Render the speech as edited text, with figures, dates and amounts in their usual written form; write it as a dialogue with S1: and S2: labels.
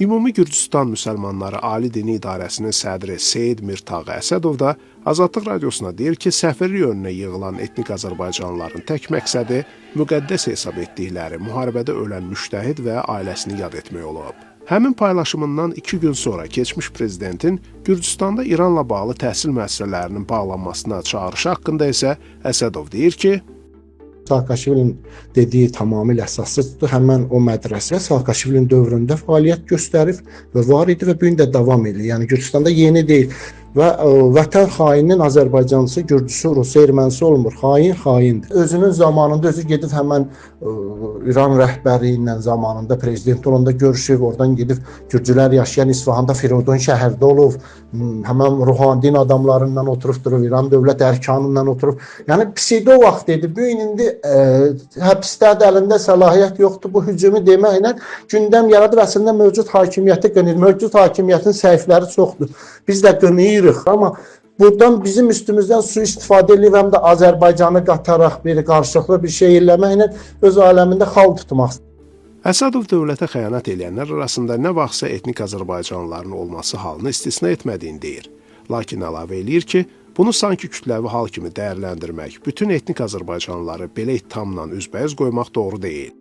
S1: Ümumi Gürcüstan Müsəlmanları Ali Dini İdarəsinin sədri Seyid Mirtağı Əsədov da Azadlıq Radiosuna deyir ki, səfirlik önünə yığılan etnik Azərbaycanlıların tək məqsədi müqəddəs hesab etdikləri müharibədə ölən müştəhid və ailəsini yad etmək olub. Həmin paylaşımından 2 gün sonra keçmiş prezidentin Gürcüstanda İranla bağlı təhsil müəssisələrinin bağlanmasına çağırışı haqqında isə Əsədov deyir ki,
S2: Saakashvilinin dediyi tamamilə əsassızdır. Həmən o mədrəsə Saakashvilinin dövründə fəaliyyət göstərib və var idi və bu gün də davam edir. Yəni Gürcüstanda yeni deyil. Və vətən xaininin Azərbaycanlısı, Gürcüsü, Rusu, Ermənisi olmur. Xain xaindir. Özünün zamanında özü gedib həmən İran rəhbəri ilə zamanında prezident olanda görüşüb, oradan gedib Gürcülər yaşayan İsfahanda, Firodun şəhərdə olub, həmən ruhani adamlarından oturub durub, İran dövlət ərkanından oturub. Yəni pseudo vaxt idi. Bu gün indi həbsdədir, əlində səlahiyyət yoxdur. Bu hücumu deməklə gündəm yaradıb, əslində mövcud hakimiyyəti qınayır. Mövcud hakimiyyətin səhifləri çoxdur. Biz də qınayırıq, amma buradan bizim üstümüzdən sui-istifadə edib, həm də Azərbaycanı qataraq bir qarşılıqlı bir şey eləməklə öz aləmində xal tutmaq.
S1: Əsədov dövlətə xəyanət edənlər arasında nə vaxtsa etnik Azərbaycanlıların olması halını istisna etmədiyini deyir. Lakin əlavə eləyir ki, bunu sanki kütləvi hal kimi dəyərləndirmək, bütün etnik Azərbaycanlıları belə ittihamla üzbəüz qoymaq doğru deyil.